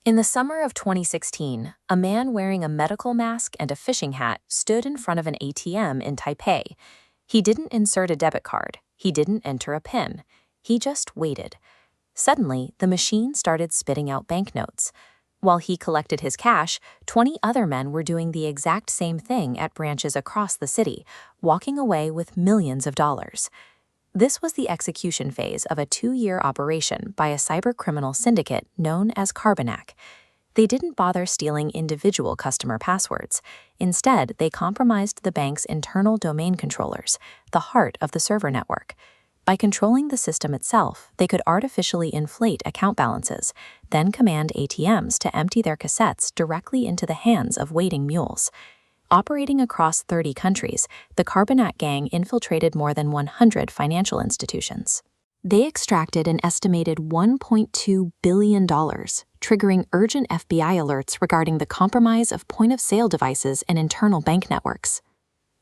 In the summer of 2016, a man wearing a medical mask and a fishing hat stood in front of an ATM in Taipei. He didn't insert a debit card. He didn't enter a PIN. He just waited. Suddenly, the machine started spitting out banknotes. While he collected his cash, 20 other men were doing the exact same thing at branches across the city, walking away with millions of dollars. This was the execution phase of a 2-year operation by a cybercriminal syndicate known as Hacknetic. They didn't bother stealing individual customer passwords. Instead, they compromised the bank's internal domain controllers, the heart of the server network. By controlling the system itself, they could artificially inflate account balances, then command ATMs to empty their cassettes directly into the hands of waiting mules. Operating across 30 countries, the Hacknetic gang infiltrated more than 100 financial institutions. They extracted an estimated $1.2 billion, triggering urgent FBI alerts regarding the compromise of point-of-sale devices and internal bank networks.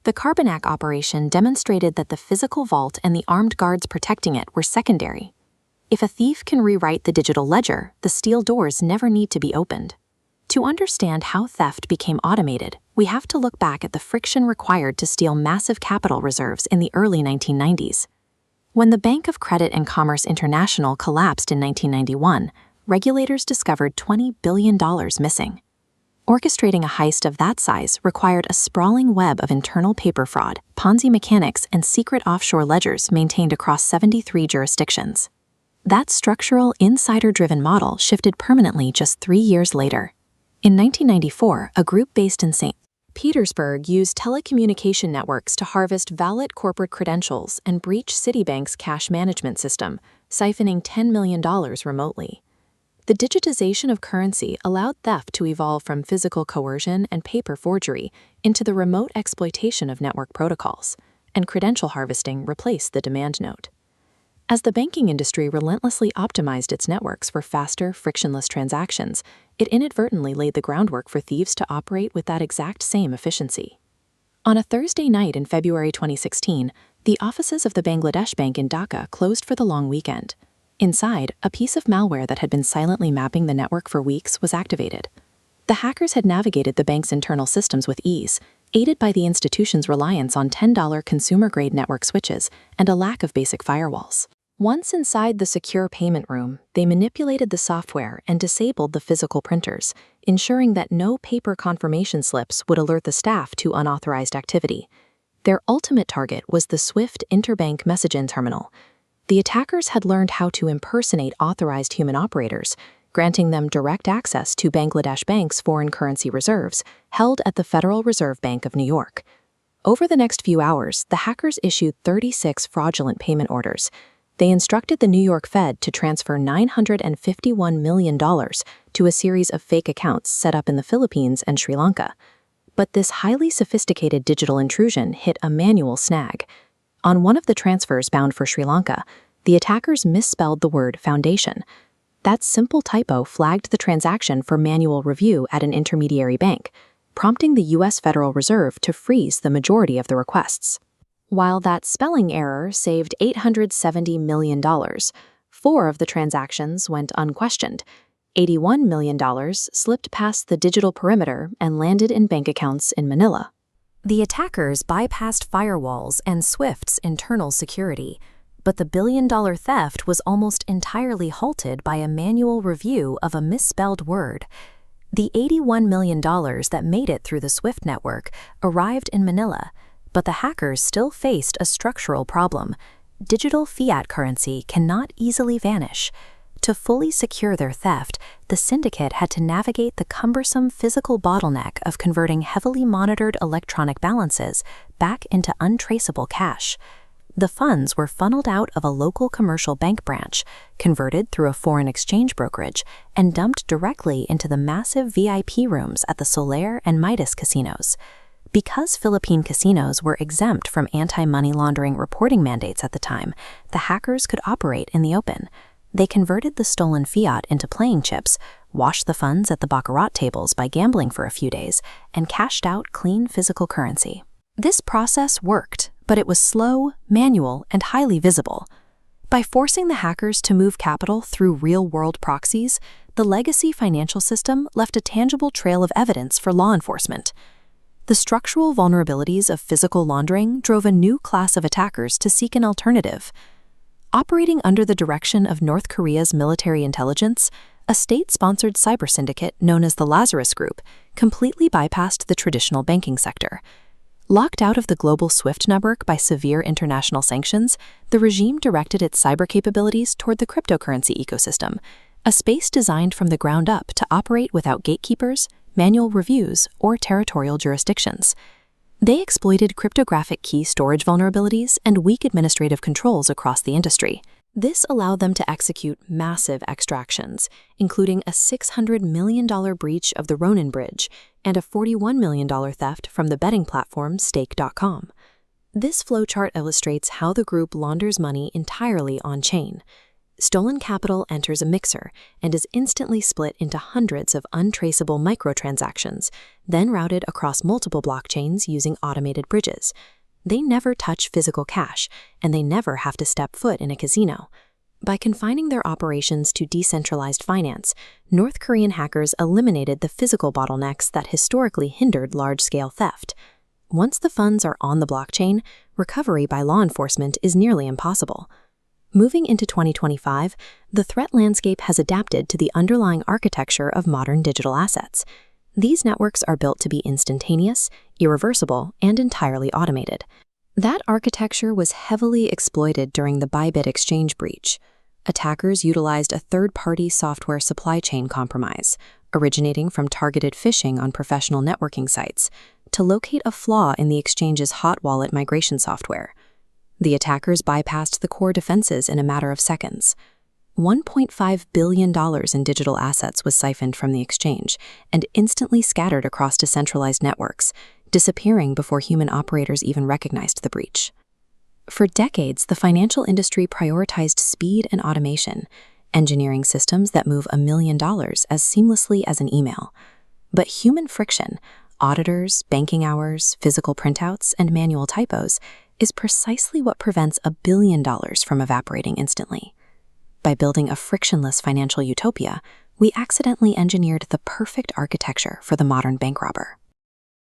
The Hacknetic operation demonstrated that the physical vault and the armed guards protecting it were secondary. If a thief can rewrite the digital ledger, the steel doors never need to be opened. To understand how theft became automated, we have to look back at the friction required to steal massive capital reserves in the early 1990s. When the Bank of Credit and Commerce International collapsed in 1991, regulators discovered $20 billion missing. Orchestrating a heist of that size required a sprawling web of internal paper fraud, Ponzi mechanics, and secret offshore ledgers maintained across 73 jurisdictions. That structural, insider-driven model shifted permanently just 3 years later. In 1994, a group based in St. Petersburg used telecommunication networks to harvest valid corporate credentials and breach Citibank's cash management system, siphoning $10 million remotely. The digitization of currency allowed theft to evolve from physical coercion and paper forgery into the remote exploitation of network protocols, and credential harvesting replaced the demand node. As the banking industry relentlessly optimized its networks for faster, frictionless transactions, it inadvertently laid the groundwork for thieves to operate with that exact same efficiency. On a Thursday night in February 2016, the offices of the Bangladesh Bank in Dhaka closed for the long weekend. Inside, a piece of malware that had been silently mapping the network for weeks was activated. The hackers had navigated the bank's internal systems with ease, aided by the institution's reliance on $10 consumer-grade network switches and a lack of basic firewalls. Once inside the secure payment room, they manipulated the software and disabled the physical printers, ensuring that no paper confirmation slips would alert the staff to unauthorized activity. Their ultimate target was the SWIFT interbank messaging terminal. The attackers had learned how to impersonate authorized human operators, granting them direct access to Bangladesh Bank's foreign currency reserves, held at the Federal Reserve Bank of New York. Over the next few hours, the hackers issued 36 fraudulent payment orders. They instructed the New York Fed to transfer $951 million to a series of fake accounts set up in the Philippines and Sri Lanka. But this highly sophisticated digital intrusion hit a manual snag. On one of the transfers bound for Sri Lanka, the attackers misspelled the word foundation. That simple typo flagged the transaction for manual review at an intermediary bank, prompting the U.S. Federal Reserve to freeze the majority of the requests. While that spelling error saved $870 million, 4 of the transactions went unquestioned. $81 million slipped past the digital perimeter and landed in bank accounts in Manila. The attackers bypassed firewalls and SWIFT's internal security, but the billion-dollar theft was almost entirely halted by a manual review of a misspelled word. The $81 million that made it through the SWIFT network arrived in Manila, but the hackers still faced a structural problem. Digital fiat currency cannot easily vanish. To fully secure their theft, the syndicate had to navigate the cumbersome physical bottleneck of converting heavily monitored electronic balances back into untraceable cash. The funds were funneled out of a local commercial bank branch, converted through a foreign exchange brokerage, and dumped directly into the massive VIP rooms at the Solaire and Midas casinos. Because Philippine casinos were exempt from anti-money laundering reporting mandates at the time, the hackers could operate in the open. They converted the stolen fiat into playing chips, washed the funds at the baccarat tables by gambling for a few days, and cashed out clean physical currency. This process worked, but it was slow, manual, and highly visible. By forcing the hackers to move capital through real-world proxies, the legacy financial system left a tangible trail of evidence for law enforcement. The structural vulnerabilities of physical laundering drove a new class of attackers to seek an alternative. Operating under the direction of North Korea's military intelligence, a state-sponsored cyber syndicate known as the Lazarus Group completely bypassed the traditional banking sector. Locked out of the global SWIFT network by severe international sanctions, the regime directed its cyber capabilities toward the cryptocurrency ecosystem, a space designed from the ground up to operate without gatekeepers, manual reviews, or territorial jurisdictions. They exploited cryptographic key storage vulnerabilities and weak administrative controls across the industry. This allowed them to execute massive extractions, including a $600 million breach of the Ronin Bridge and a $41 million theft from the betting platform Stake.com. This flowchart illustrates how the group launders money entirely on-chain. Stolen capital enters a mixer and is instantly split into hundreds of untraceable microtransactions, then routed across multiple blockchains using automated bridges. They never touch physical cash, and they never have to step foot in a casino. By confining their operations to decentralized finance, North Korean hackers eliminated the physical bottlenecks that historically hindered large-scale theft. Once the funds are on the blockchain, recovery by law enforcement is nearly impossible. Moving into 2025, the threat landscape has adapted to the underlying architecture of modern digital assets. These networks are built to be instantaneous, irreversible, and entirely automated. That architecture was heavily exploited during the Bybit exchange breach. Attackers utilized a third-party software supply chain compromise, originating from targeted phishing on professional networking sites, to locate a flaw in the exchange's hot wallet migration software. The attackers bypassed the core defenses in a matter of seconds. $1.5 billion in digital assets was siphoned from the exchange and instantly scattered across decentralized networks, disappearing before human operators even recognized the breach. For decades, the financial industry prioritized speed and automation, engineering systems that move $1 million as seamlessly as an email. But human friction, auditors, banking hours, physical printouts, and manual typos is precisely what prevents $1 billion from evaporating instantly. By building a frictionless financial utopia, we accidentally engineered the perfect architecture for the modern bank robber.